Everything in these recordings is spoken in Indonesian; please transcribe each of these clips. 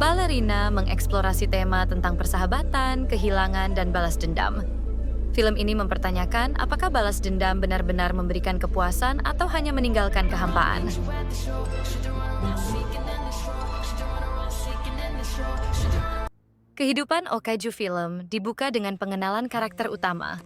Ballerina mengeksplorasi tema tentang persahabatan, kehilangan, dan balas dendam. Film ini mempertanyakan apakah balas dendam benar-benar memberikan kepuasan atau hanya meninggalkan kehampaan. Kehidupan Okaju film dibuka dengan pengenalan karakter utama.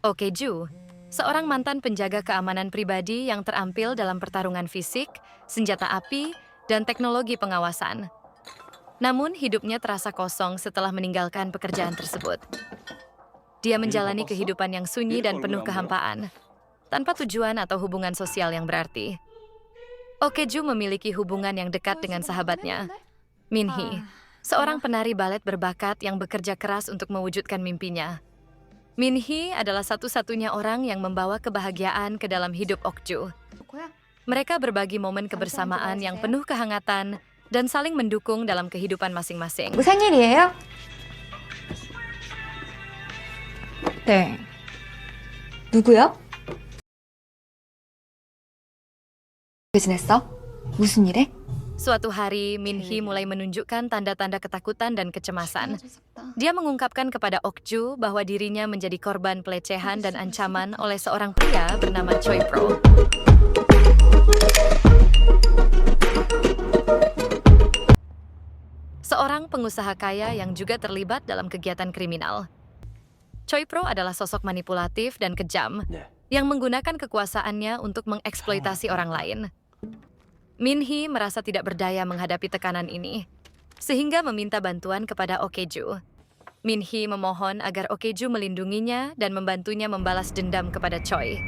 Okaju, seorang mantan penjaga keamanan pribadi yang terampil dalam pertarungan fisik, senjata api, dan teknologi pengawasan. Namun, hidupnya terasa kosong setelah meninggalkan pekerjaan tersebut. Dia menjalani kehidupan yang sunyi dan penuh kehampaan, tanpa tujuan atau hubungan sosial yang berarti. Okaju memiliki hubungan yang dekat dengan sahabatnya, Minhee, seorang penari balet berbakat yang bekerja keras untuk mewujudkan mimpinya. Minhee adalah satu-satunya orang yang membawa kebahagiaan ke dalam hidup Okju. Mereka berbagi momen kebersamaan yang penuh kehangatan dan saling mendukung dalam kehidupan masing-masing. 생일이에요? 네. 누구요? 왜 지냈어? 무슨 일해? Suatu hari, Minhee mulai menunjukkan tanda-tanda ketakutan dan kecemasan. Dia mengungkapkan kepada Okju bahwa dirinya menjadi korban pelecehan dan ancaman oleh seorang pria bernama Choi Pro. Seorang pengusaha kaya yang juga terlibat dalam kegiatan kriminal. Choi Pro adalah sosok manipulatif dan kejam yang menggunakan kekuasaannya untuk mengeksploitasi orang lain. Minhee merasa tidak berdaya menghadapi tekanan ini, sehingga meminta bantuan kepada Okaju. Minhee memohon agar Okaju melindunginya dan membantunya membalas dendam kepada Choi.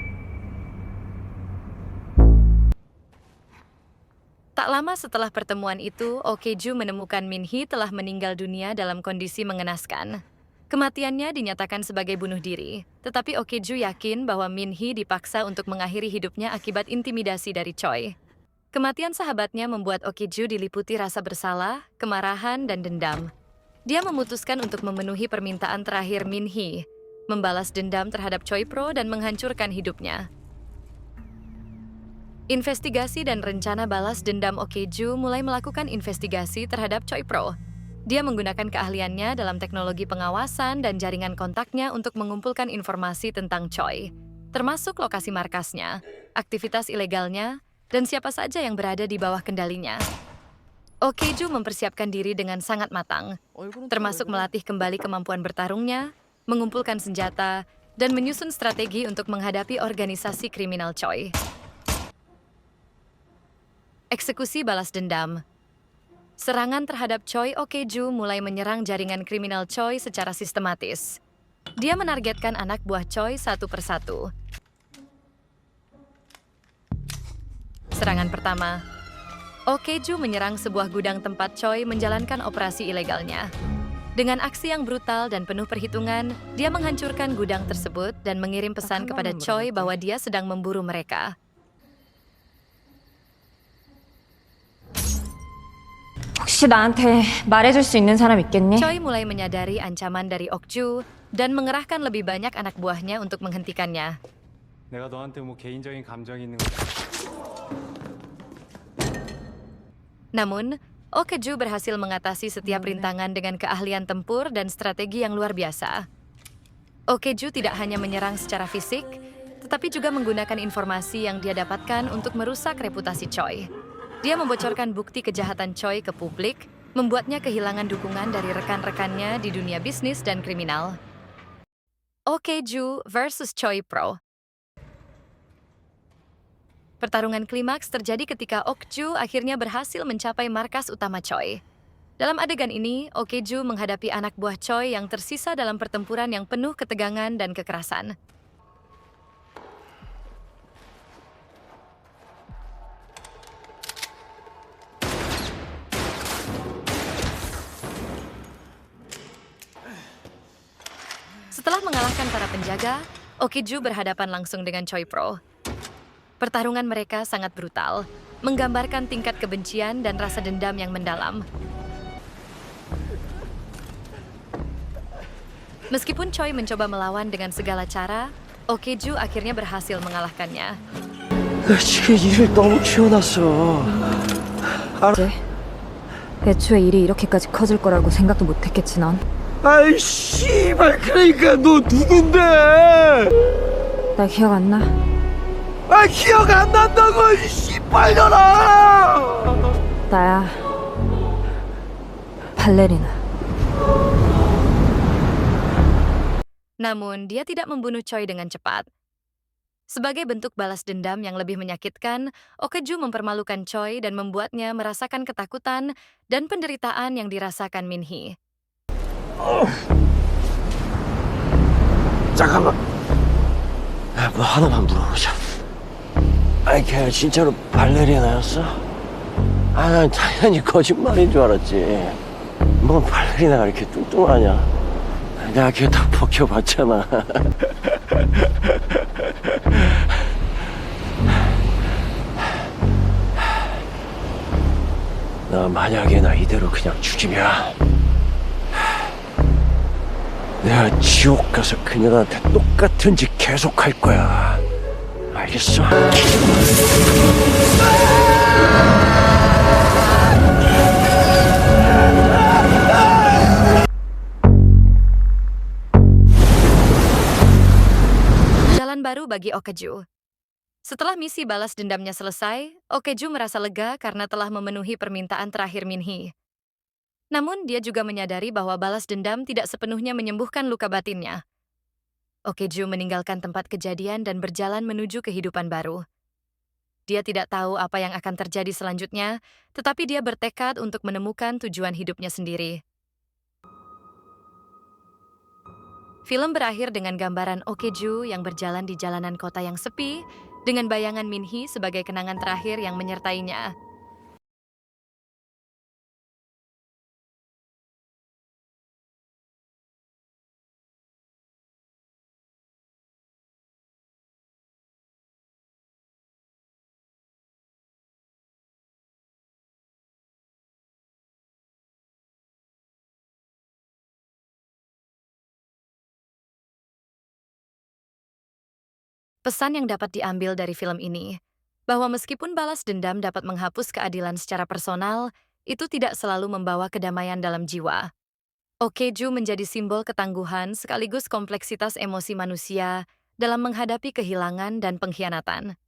Tak lama setelah pertemuan itu, Okaju menemukan Minhee telah meninggal dunia dalam kondisi mengenaskan. Kematiannya dinyatakan sebagai bunuh diri, tetapi Okaju yakin bahwa Minhee dipaksa untuk mengakhiri hidupnya akibat intimidasi dari Choi. Kematian sahabatnya membuat Okaju diliputi rasa bersalah, kemarahan, dan dendam. Dia memutuskan untuk memenuhi permintaan terakhir Minhee, membalas dendam terhadap Choi Pro dan menghancurkan hidupnya. Investigasi dan rencana balas dendam Okaju mulai melakukan investigasi terhadap Choi Pro. Dia menggunakan keahliannya dalam teknologi pengawasan dan jaringan kontaknya untuk mengumpulkan informasi tentang Choi, termasuk lokasi markasnya, aktivitas ilegalnya, dan siapa saja yang berada di bawah kendalinya. Okaju mempersiapkan diri dengan sangat matang, termasuk melatih kembali kemampuan bertarungnya, mengumpulkan senjata, dan menyusun strategi untuk menghadapi organisasi kriminal Choi. Eksekusi balas dendam. Serangan terhadap Choi, Okaju mulai menyerang jaringan kriminal Choi secara sistematis. Dia menargetkan anak buah Choi satu persatu. Serangan pertama, Okaju menyerang sebuah gudang tempat Choi menjalankan operasi ilegalnya. Dengan aksi yang brutal dan penuh perhitungan, dia menghancurkan gudang tersebut dan mengirim pesan kepada Choi bahwa dia sedang memburu mereka. 혹시 나한테 말해줄 수 있는 사람 있겠니? Choi mulai menyadari ancaman dari Okju dan mengerahkan lebih banyak anak buahnya untuk menghentikannya. 내가 너한테 뭐 개인적인 감정이 있는 거. Namun, Okaju berhasil mengatasi setiap rintangan dengan keahlian tempur dan strategi yang luar biasa. Okaju tidak hanya menyerang secara fisik, tetapi juga menggunakan informasi yang dia dapatkan untuk merusak reputasi Choi. Dia membocorkan bukti kejahatan Choi ke publik, membuatnya kehilangan dukungan dari rekan-rekannya di dunia bisnis dan kriminal. Okaju versus Choi Pro. Pertarungan klimaks terjadi ketika Okju akhirnya berhasil mencapai markas utama Choi. Dalam adegan ini, Okaju menghadapi anak buah Choi yang tersisa dalam pertempuran yang penuh ketegangan dan kekerasan. Setelah mengalahkan para penjaga, Okaju berhadapan langsung dengan Choi Pro. Pertarungan mereka sangat brutal, menggambarkan tingkat kebencian dan rasa dendam yang mendalam. Meskipun Choi mencoba melawan dengan segala cara, Okaju akhirnya berhasil mengalahkannya. 지금 일을 너무 키워놨어. 이제 애초에 일이 이렇게까지 커질 거라고 생각도 못했겠지 넌. 아이 씨발 그러니까 너 누군데? 나 기억 안 나? 아 기억 안 난다고 이 씨발년아! 나야. 발레리나. Namun, dia tidak membunuh Choi dengan cepat. Sebagai bentuk balas dendam yang lebih menyakitkan, Okeju mempermalukan Choi dan membuatnya merasakan ketakutan dan penderitaan yang dirasakan Minhee. 잠깐만. 뭐 하나만 물어보자. 아니 걔 진짜로 발레리나였어? 아 난 당연히 거짓말인 줄 알았지. 뭔 발레리나가 이렇게 뚱뚱하냐? 내가 걔 다 벗겨봤잖아. 너 만약에 나 이대로 그냥 죽이면 내가 지옥 가서 그녀한테 똑같은 짓 계속할 거야. 알겠어? Jalan baru bagi Okeju. Setelah misi balas dendamnya selesai, Okeju merasa lega karena telah memenuhi permintaan terakhir Minhee. Namun, dia juga menyadari bahwa balas dendam tidak sepenuhnya menyembuhkan luka batinnya. Okeju meninggalkan tempat kejadian dan berjalan menuju kehidupan baru. Dia tidak tahu apa yang akan terjadi selanjutnya, tetapi dia bertekad untuk menemukan tujuan hidupnya sendiri. Film berakhir dengan gambaran Okeju yang berjalan di jalanan kota yang sepi, dengan bayangan Minhee sebagai kenangan terakhir yang menyertainya. Pesan yang dapat diambil dari film ini, bahwa meskipun balas dendam dapat menghapus keadilan secara personal, itu tidak selalu membawa kedamaian dalam jiwa. Okeju menjadi simbol ketangguhan sekaligus kompleksitas emosi manusia dalam menghadapi kehilangan dan pengkhianatan.